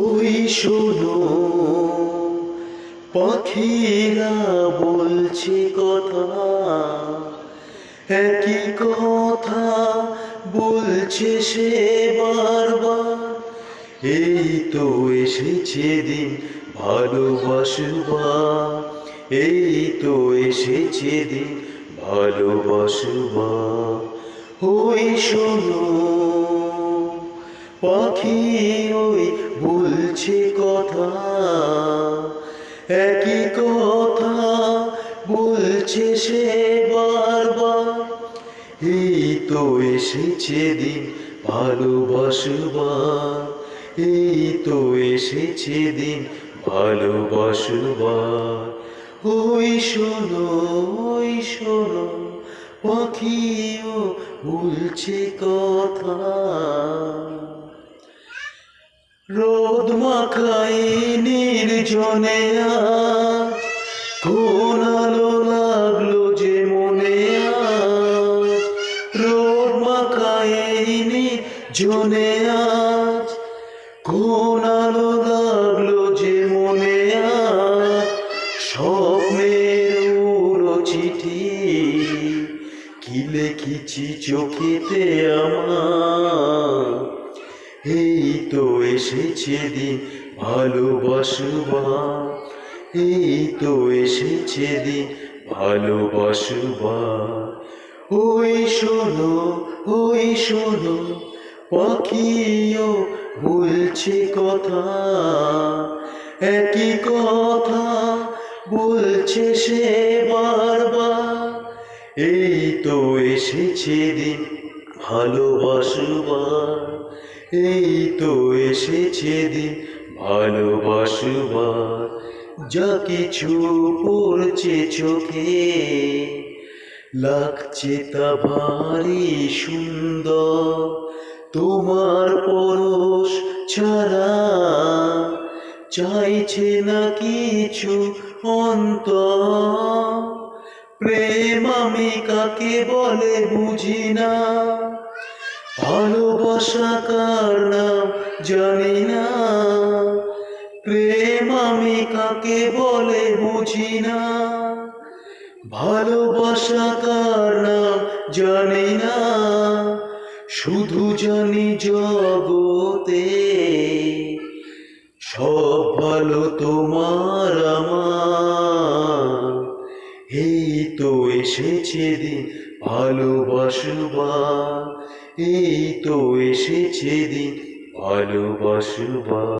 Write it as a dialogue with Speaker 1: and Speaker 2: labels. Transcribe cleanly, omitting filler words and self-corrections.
Speaker 1: ওই শোনো, পাখিরা বলছে কথা, একই কথা বলছে সে বারবার। এই তো এসেছে দিন ভালোবাসবার, এই তো এসেছে দিন ভালোবাসবার। ওই শোনো, পাখি ওই বলছে কথা, একই কথা বলছে সে বারবার। এই তো এসেছে দিন ভালোবাসবার, এই তো এসেছে দিন ভালোবাসবার। ওই শোনো, ওই শোনো, পাখিও বলছে কথা। রোদ মাখাই নির্জনে আজ কোন আলো লাগলো যে মনে আজ। রোদ মাখাই নির্জনে আজ কোন আলো লাগলো যে মনে আজ। স্বপ্নের উড়ো চিঠি কি লিখেছি চোখেতে আমার। এই তো এসেছে দিন ভালোবাসবার, এই তো এসেছে দিন ভালোবাসবার। ওই শোনো, ওই শোনো, পাখিও বলছে কথা, একই কথা বলছে সে বারবার। এই তো এসেছে দিন ভালোবাসবার, এই তো এসেছে দিন ভালোবাসবার। যা কিছু পড়ছে চোখে লাগছে তা ভারী সুন্দর। তোমার পরশ ছাড়া চাইছে না কিছু অন্তর। প্রেম আমি কাকে বলে বুঝি না, ভালোবাসা কার নাম জানি না। প্রেম আমি কাকে বলে বুঝি না, ভালোবাসা কার নাম জানি না। শুধু জানি জগতে সব ভালো তোমার আমার। এই তো এসেছে দিন ভালোবাসবার, এই তো এসেছে দিন ভালোবাসবার।